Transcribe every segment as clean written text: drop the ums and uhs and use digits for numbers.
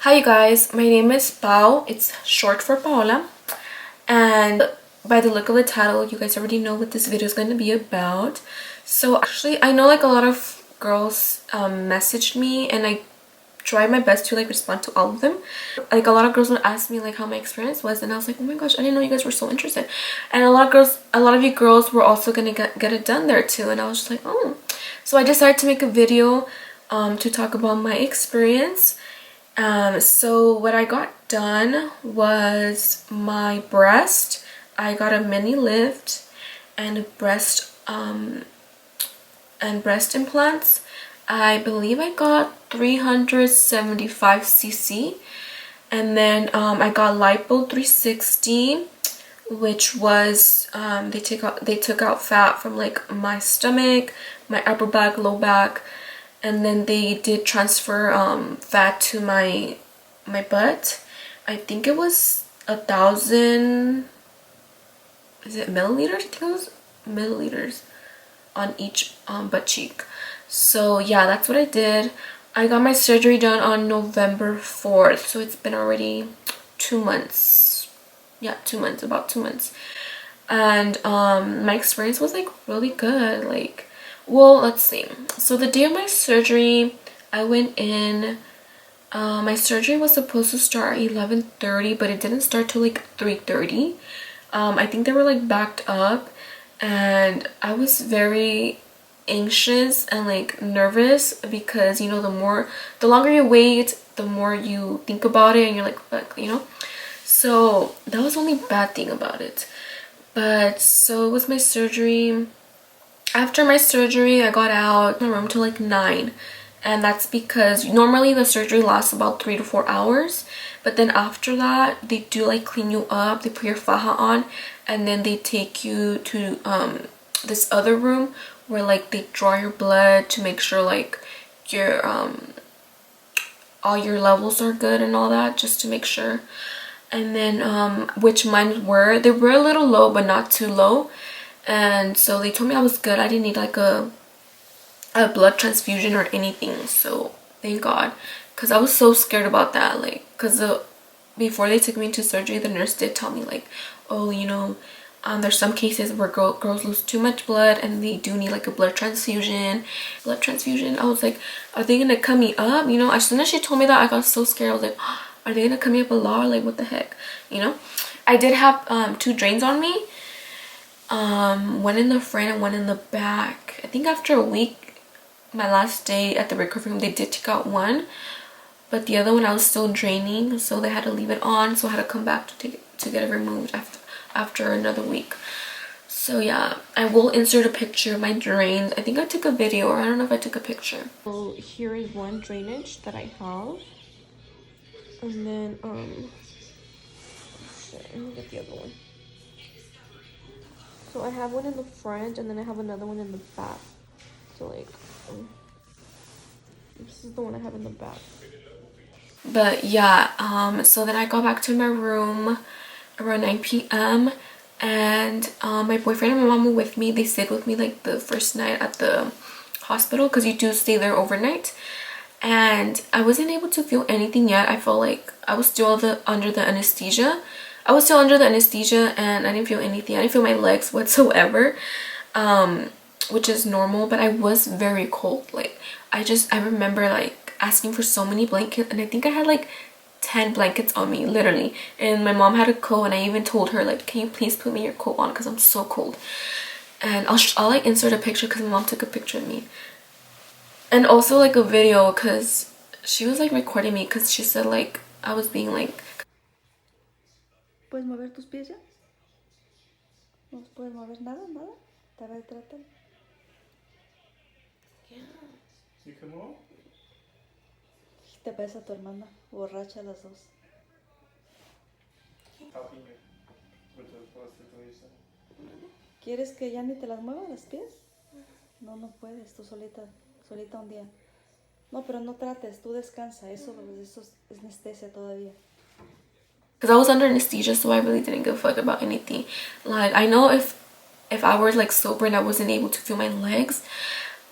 Hi you guys, my name is Pao. It's short for Paola. And by the look of the title, you guys already know what this video is going to be about. So actually, I know like a lot of girls messaged me, and I tried my best to like respond to all of them. Like a lot of girls would ask me like how my experience was, and I was like, oh my gosh, I didn't know you guys were so interested. And a lot of you girls were also gonna get it done there too, and I was just like, oh. So I decided to make a video to talk about my experience. So what I got done was my breast. I got a mini lift and breast implants. I believe I got 375 cc, and then I got lipo 360, which was they took out fat from like my stomach, my upper back, low back, and then they did transfer fat to my butt. I think it was 1,000, is it milliliters? I think it was milliliters on each butt cheek. So yeah, that's what I did. I got my surgery done on November 4th, so it's been already 2 months. Yeah, 2 months, about 2 months. And my experience was like really good. Like, well, let's see. So the day of my surgery, I went in. My surgery was supposed to start at 11:30, but it didn't start till like 3:30. I think they were like backed up, and I was very anxious and like nervous because, you know, the longer you wait, the more you think about it, and you're like, fuck, you know. So that was the only bad thing about it. But so it was my surgery. After my surgery, I got out of my room till like 9, and that's because normally the surgery lasts about 3 to 4 hours, but then after that they do like clean you up, they put your faja on, and then they take you to this other room where like they draw your blood to make sure like your all your levels are good and all that, just to make sure. And then which mine were, they were a little low but not too low, and so they told me I was good. I didn't need like a blood transfusion or anything, so thank God, because I was so scared about that. Like, because before they took me into surgery, the nurse did tell me like, oh, you know, there's some cases where girls lose too much blood and they do need like a blood transfusion. I was like, are they gonna cut me up? You know, as soon as she told me that, I got so scared. I was like, oh, are they gonna cut me up a lot? Like, what the heck, you know. I did have 2 drains on me, one in the front and one in the back. I think after a week, my last day at the recovery room, they did take out one, but the other one I was still draining, so they had to leave it on, so I had to come back to get it removed after another week. So yeah, I will insert a picture of my drains. I think I took a video, or I don't know if I took a picture. So here is one drainage that I have, and then let me get the other one. So I have one in the front, and then I have another one in the back. So like, this is the one I have in the back. But yeah, so then I got back to my room around 9 p.m. and my boyfriend and my mom were with me. They stayed with me like the first night at the hospital, because you do stay there overnight. And I wasn't able to feel anything yet. I felt like I was still under the anesthesia. And I didn't feel anything. I didn't feel my legs whatsoever, which is normal, but I was very cold. Like, I remember like asking for so many blankets, and I think I had like 10 blankets on me, literally. And my mom had a coat, and I even told her like, can you please put me your coat on, because I'm so cold. And I'll like insert a picture, because my mom took a picture of me, and also like a video, because she was like recording me, because she said like I was being like, ¿Puedes mover tus pies ya? ¿No puedes mover nada? ¿Nada? A ver, trata. yeah. You can move? Te parece a tu hermana, borracha las dos. Helping you with the prostitution. ¿Quieres que ya ni te las mueva los pies? No, no puedes, tú solita un día. No, pero no trates, tú descansa, eso es anestesia todavía. Because I was under anesthesia, so I really didn't give a fuck about anything. Like, I know if I were like sober and I wasn't able to feel my legs,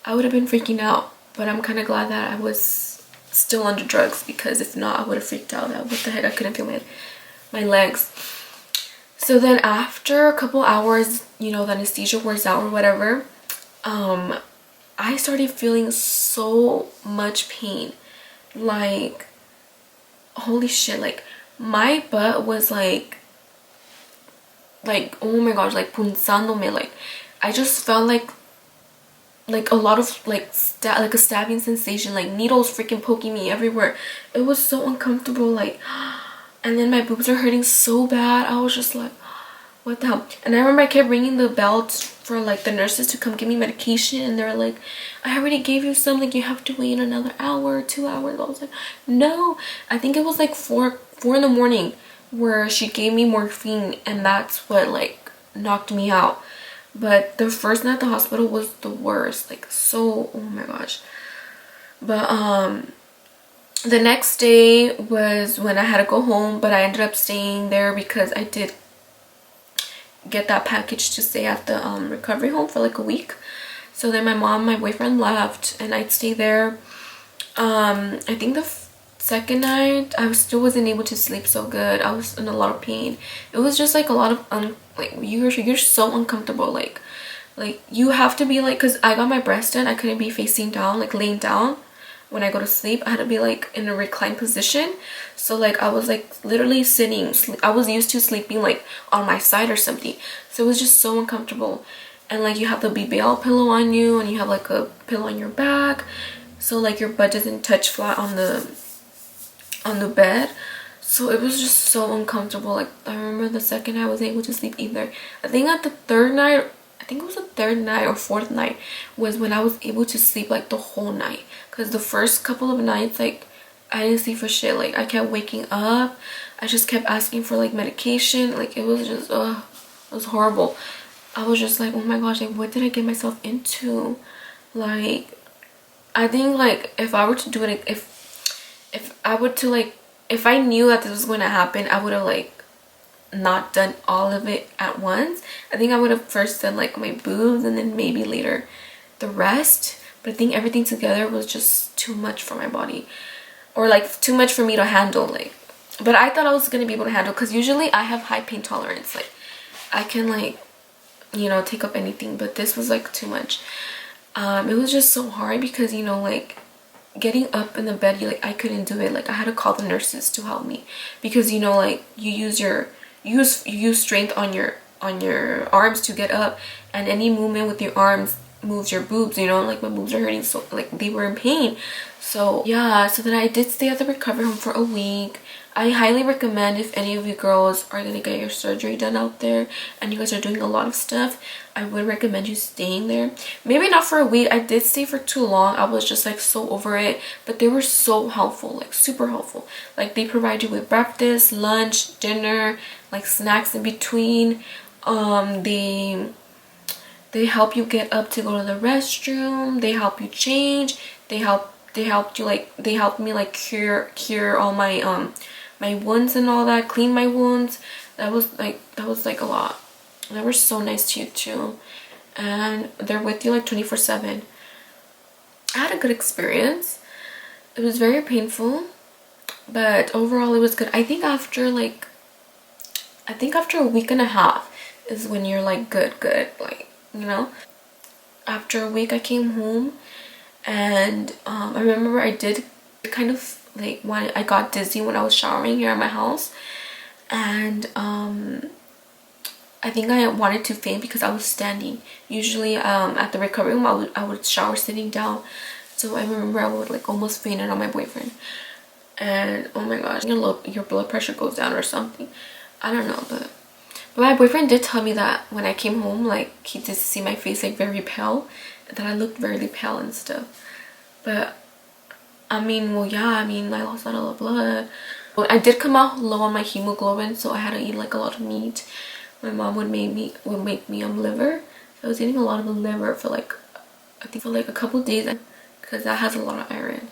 I would have been freaking out. But I'm kind of glad that I was still under drugs, because if not, I would have freaked out. What the heck, I couldn't feel my legs. So then after a couple hours, you know, the anesthesia wears out or whatever, I started feeling so much pain. Like, holy shit, like my butt was like oh my gosh, like punzándome. Like I just felt like a lot of like a stabbing sensation, like needles freaking poking me everywhere. It was so uncomfortable, like, and then my boobs are hurting so bad. I was just like, what the hell? And I remember I kept ringing the bell for like the nurses to come give me medication, and they're like, I already gave you some, like you have to wait another hour, 2 hours. I was like, no. I think it was like 4 in the morning where she gave me morphine, and that's what like knocked me out. But the first night at the hospital was the worst, like so, oh my gosh. But the next day was when I had to go home, but I ended up staying there because I did get that package to stay at the recovery home for like a week. So then my mom, my boyfriend left, and I'd stay there. I think the second night I still wasn't able to sleep so good. I was in a lot of pain. It was just like a lot of like you're so uncomfortable, like you have to be like, because I got my breast done, I couldn't be facing down, like laying down when I go to sleep. I had to be like in a reclined position. So like I was like literally sitting. I was used to sleeping like on my side or something, so it was just so uncomfortable. And like you have the BBL pillow on you, and you have like a pillow on your back, so like your butt doesn't touch flat on the bed. So it was just so uncomfortable. Like I remember the second I was able to sleep either. I think at the third night, I think it was the third night or fourth night, was when I was able to sleep like the whole night. Because the first couple of nights, like I didn't sleep for shit. Like I kept waking up. I just kept asking for like medication. Like it was just it was horrible. I was just like, oh my gosh, like what did I get myself into? Like I think like if I were to do it, if I were to like, if I knew that this was going to happen, I would have like not done all of it at once. I think I would have first done like my boobs and then maybe later the rest. But I think everything together was just too much for my body, or like too much for me to handle. Like, but I thought I was gonna be able to handle, because usually I have high pain tolerance. Like I can like, you know, take up anything, but this was like too much. It was just so hard because, you know, like getting up in the bed, like I couldn't do it. Like I had to call the nurses to help me, because, you know, like you use strength on your arms to get up, and any movement with your arms moves your boobs, you know. Like my boobs are hurting, so like they were in pain. So yeah, so then I did stay at the recovery home for a week. I highly recommend, if any of you girls are gonna get your surgery done out there and you guys are doing a lot of stuff, I would recommend you staying there. Maybe not for a week. I did stay for too long. I was just like so over it, but they were so helpful, like super helpful. Like they provide you with breakfast, lunch, dinner, like snacks in between. They help you get up to go to the restroom. They help you change. They helped you, like they helped me like cure all my my wounds and all that, clean my wounds. That was like a lot. They were so nice to you too, and they're with you like 24/7. I had a good experience. It was very painful, but overall it was good. I think after a week and a half is when you're like good, like, you know. After a week I came home, and I remember I did kind of like, when I got dizzy when I was showering here at my house, and I think I wanted to faint because I was standing. Usually at the recovery room I would shower sitting down, so I remember I would like almost fainted on my boyfriend. And oh my gosh, your blood pressure goes down or something, I don't know. But my boyfriend did tell me that when I came home, like he did see my face like very pale, that I looked very pale and stuff. But I mean, well, yeah, I mean, I lost a lot of blood. But I did come out low on my hemoglobin, so I had to eat like a lot of meat. My mom would make me liver. So I was eating a lot of the liver for like, I think for like a couple of days, because that has a lot of iron.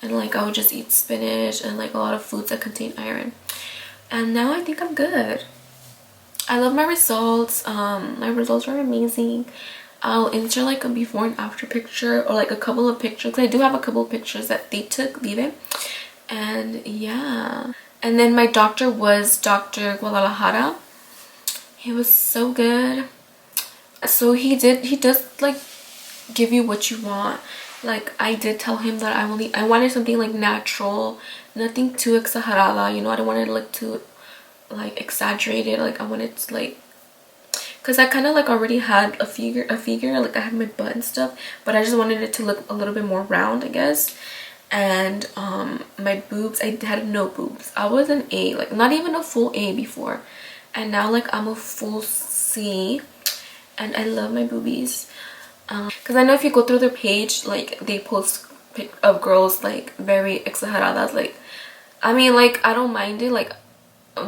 And like I would just eat spinach and like a lot of foods that contain iron. And now I think I'm good. I love my results. My results are amazing. I'll insert like a before and after picture, or like a couple of pictures. I do have a couple of pictures that they took, Vive. And yeah. And then my doctor was Dr. Guadalajara. He was so good. So he does like give you what you want. Like I did tell him that I wanted something like natural, nothing too exagerada, you know. I don't want it to look too like exaggerated. Like I wanted to like, because I kind of like already had a figure, like I had my butt and stuff, but I just wanted it to look a little bit more round, I guess. And my boobs, I had no boobs. I was an A, like not even a full A before, and now like I'm a full C, and I love my boobies. Because I know if you go through their page, like they post pic of girls like very exageradas. Like I mean, like I don't mind it, like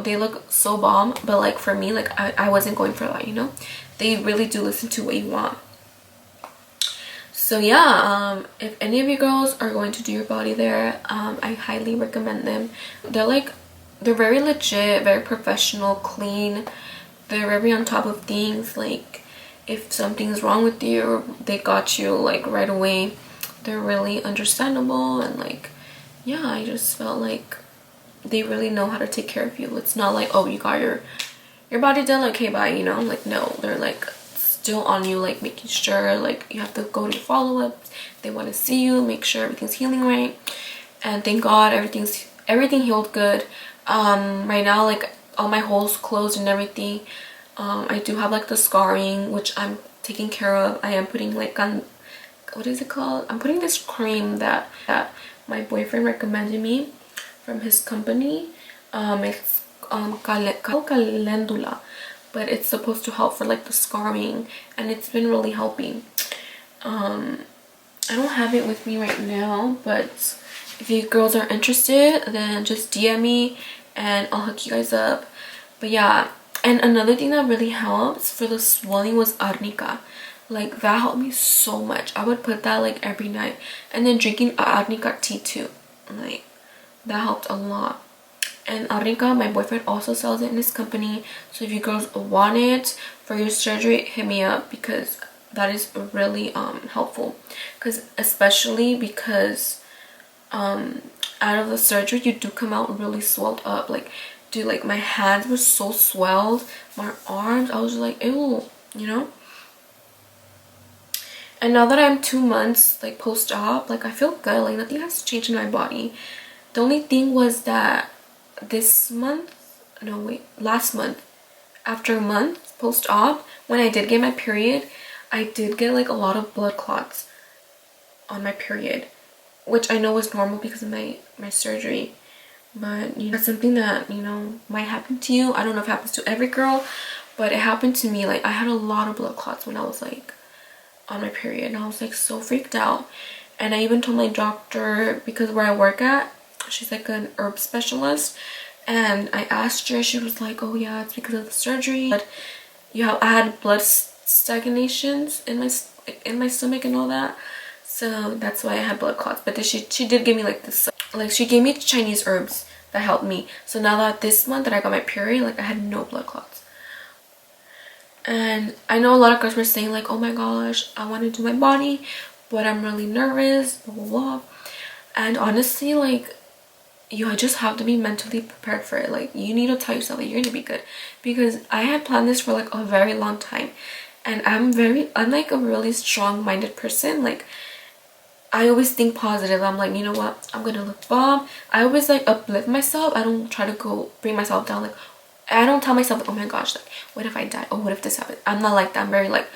they look so bomb, but like for me, like I wasn't going for that, you know. They really do listen to what you want. So yeah, if any of you girls are going to do your body there, I highly recommend them. They're very legit, very professional, clean. They're very on top of things. Like if something's wrong with you, they got you like right away. They're really understandable, and like yeah, I just felt like they really know how to take care of you. It's not like, oh, you got your body done, okay, bye, you know. Like no, they're like still on you, like making sure like you have to go to follow-ups. They want to see you, make sure everything's healing right. And thank God everything healed good. Right now, like all my holes closed and everything. I do have like the scarring, which I'm taking care of. I am putting like on, what is it called? I'm putting this cream that my boyfriend recommended me from his company. It's calendula, but it's supposed to help for like the scarring, and it's been really helping. I don't have it with me right now, but if you girls are interested, then just DM me and I'll hook you guys up. But yeah, and another thing that really helps for the swelling was arnica. Like that helped me so much. I would put that like every night, and then drinking arnica tea too, like that helped a lot. And arnica, my boyfriend also sells it in his company, so if you girls want it for your surgery, hit me up, because that is really helpful. Because especially because out of the surgery you do come out really swelled up. Like dude, like my hands were so swelled, my arms, I was just like ew, you know. And now that I'm 2 months like post-op, like I feel good. Like nothing has changed in my body. The only thing was that last month, after a month post-op, when I did get my period, I did get like a lot of blood clots on my period, which I know was normal because of my surgery. But you know, it's something that, you know, might happen to you. I don't know if it happens to every girl, but it happened to me. Like I had a lot of blood clots when I was like on my period, and I was like so freaked out. And I even told my doctor, because where I work at, she's like an herb specialist, and I asked her, she was like, oh yeah, it's because of the surgery. But I had blood stagnations in my stomach and all that, so that's why I had blood clots. But then she did give me like this, like she gave me Chinese herbs that helped me. So now that this month that I got my period, like I had no blood clots. And I know a lot of girls were saying like, oh my gosh, I want to do my body, but I'm really nervous, blah blah blah. And honestly, like you just have to be mentally prepared for it. Like you need to tell yourself that you're gonna be good, because I had planned this for like a very long time, and I'm like a really strong-minded person. Like I always think positive. I'm like, you know what, I'm gonna look bomb. I always like uplift myself. I don't try to go bring myself down. Like I don't tell myself, oh my gosh, like what if I die, or what if this happens. I'm not like that. I'm very like,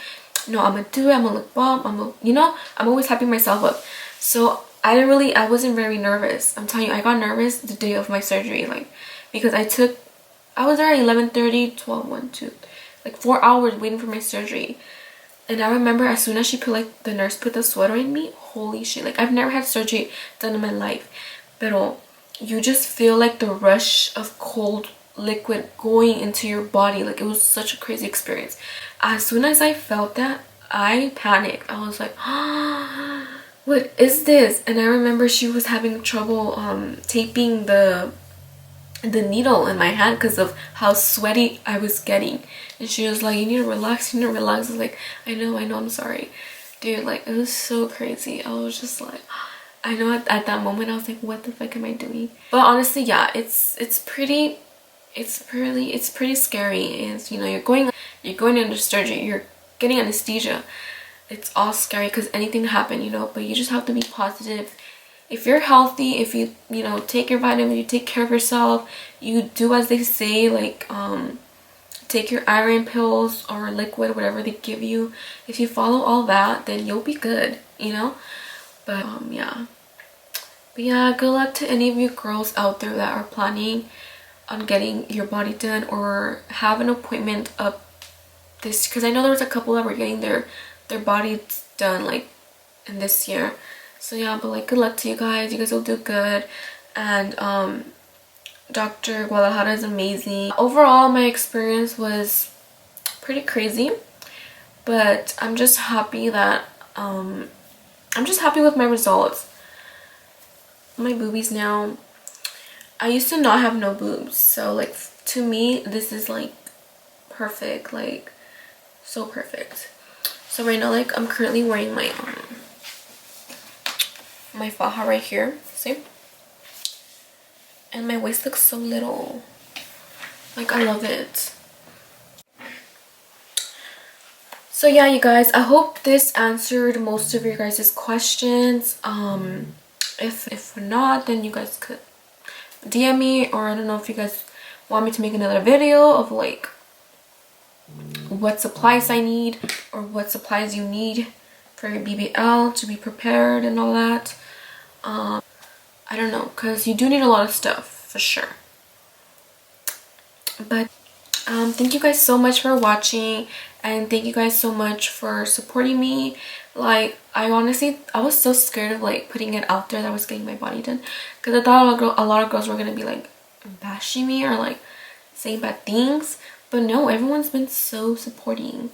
no, I'm gonna do it, I'm gonna look bomb, you know, I'm always hyping myself up. So I wasn't very nervous. I'm telling you, I got nervous the day of my surgery, like because I was there at 11:30, 12, 1, 2, like 4 hours waiting for my surgery. And I remember as soon as the nurse put the sweater on me, holy shit, like I've never had surgery done in my life, but you just feel like the rush of cold liquid going into your body. Like it was such a crazy experience. As soon as I felt that, I panicked. I was like, what is this? And I remember she was having trouble taping the the needle in my hand because of how sweaty I was getting. And she was like, you need to relax, you need to relax. I was like, I know, I'm sorry. Dude, like, it was so crazy. I was just like, I know at that moment I was like, what the fuck am I doing? But honestly, yeah, it's pretty scary. It's, you know, you're going under surgery, you're getting anesthesia. It's all scary because anything can happen, you know, but you just have to be positive. If you're healthy, if you know, take your vitamin, you take care of yourself, you do as they say, like take your iron pills or liquid, whatever they give you. If you follow all that, then you'll be good, you know. But yeah, good luck to any of you girls out there that are planning on getting your body done or have an appointment up this, because I know there was a couple that were getting their bodies done like in this year. So yeah, but like, good luck to you guys. You guys will do good. And Dr. Guadalajara is amazing. Overall, my experience was pretty crazy, but I'm just happy that I'm just happy with my results. My boobies now, I used to not have no boobs, so like to me this is like perfect, like so perfect. So right now, like, I'm currently wearing my my faja right here, see, and my waist looks so little, like I love it. So yeah, you guys, I hope this answered most of your guys' questions. If not, then you guys could DM me, or I don't know if you guys want me to make another video of like what supplies I need or what supplies you need for your BBL to be prepared and all that. I don't know, because you do need a lot of stuff for sure. But thank you guys so much for watching, and thank you guys so much for supporting me. Like, I was so scared of like putting it out there that I was getting my body done, because I thought a lot of girls were gonna be like bashing me or like saying bad things. But no, everyone's been so supporting,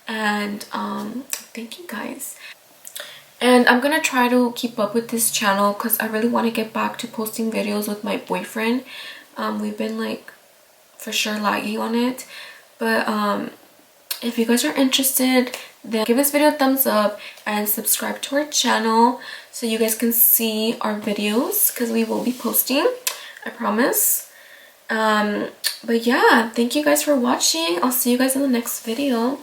and thank you guys. And I'm gonna try to keep up with this channel because I really want to get back to posting videos with my boyfriend. We've been like for sure lagging on it, but if you guys are interested, then give this video a thumbs up and subscribe to our channel so you guys can see our videos, because we will be posting, I promise. But yeah, thank you guys for watching. I'll see you guys in the next video.